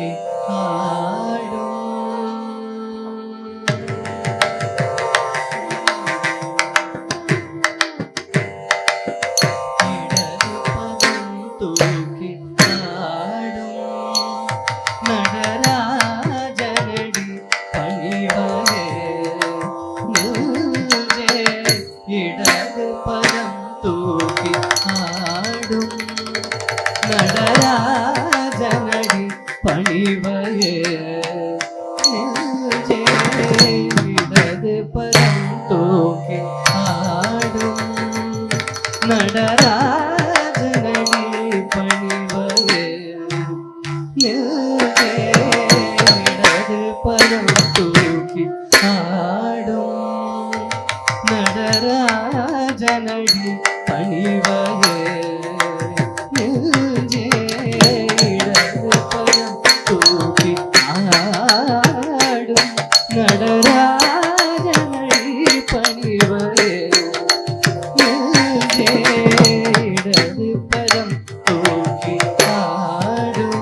தூக்கி ஆடும். இடது பதம் தூக்கி ஆடும் நடராஜனடி பணிவரே நெஞ்சே. இடது பதம் தூக்கி ஆடும் நடராஜனடி பணிவரே நெஞ்சே. இடது பதம் தூக்கி ஆடும் நடராஜனடி பணிவரே நெஞ்சே. இடது பதம் தூக்கி ஆடும் நடராஜனடி பணிவரே நெஞ்சே. இடது பதம் தூக்கி ஆடும் நடராஜனடி பணிவரே நெஞ்சே. இடது பதம் தூக்கி ஆடும்.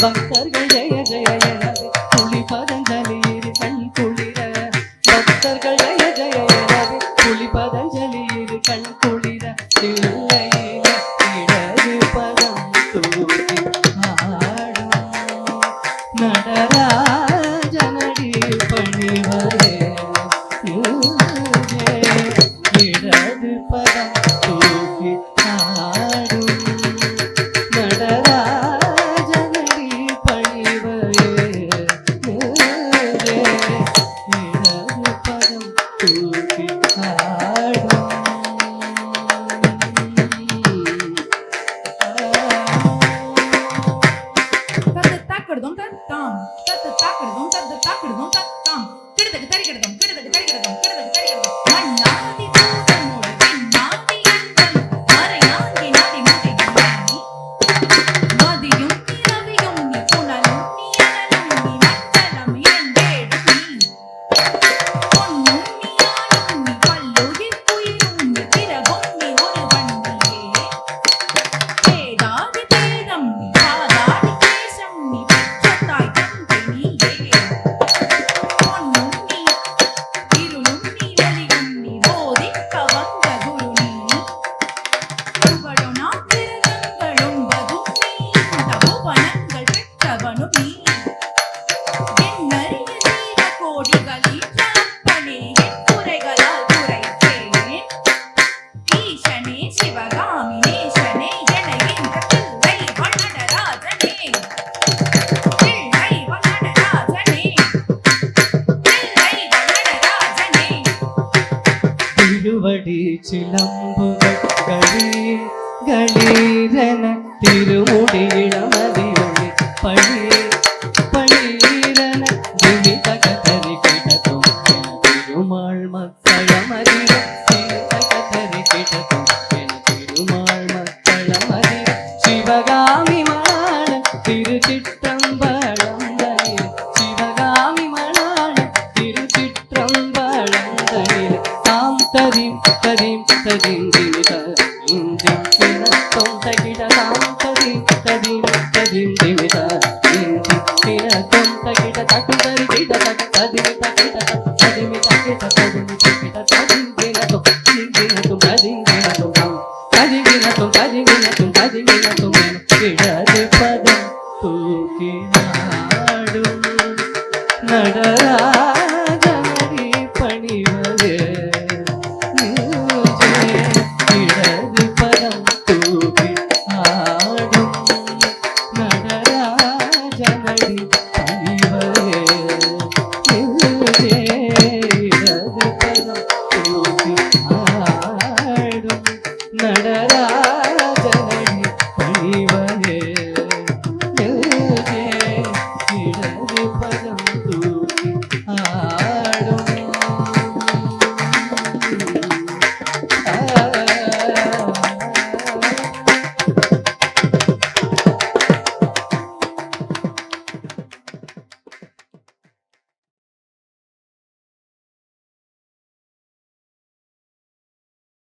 பக்தர்கள் ஜெய ஜெய எனவே புலி பதஞ்சலி கண் குளிர. பக்தர்கள் ஜெய ஜெய எனவே புலி பதஞ்சலி கண் குளிர. தில்லையில இடது பதம் தூக்கி ஆடும் நடராஜனடி பணிவரே நெஞ்சே. இடது பதம் தூக்கி ஆடும் நடராஜனடி பணிவரே நெஞ்சே. இடது பதம் தூக்கி ஆடும். திருவடி சிலம்புகள் களீரென திருமுடியிடமதி ஒளி பழி பழீரென திமி தகதறி கிடத்தும் திருமால் மக்களமதிர தகதறி கிடத்தும் திருமால் மக்களமதிர சிவகாமி மணாள திருச்சிற்றம்பலம் சிவகாமி மணாள திருச்சி తదిం తదిం దిమిత ఇందిన తొం తగిట తాం తదిం తదిం తదిం దిమిత ఇందిన తొం తగిట తకు తరి గిట తక తదిమిత గిట తదిమిత గిట తదిమిత గిట తదిం దిన తొం దిన తొం తదిం దిన తొం తదిం దిన తొం తదిం దిన తొం తదిం దిన తొం విడది పదం తూకినాడు నడరా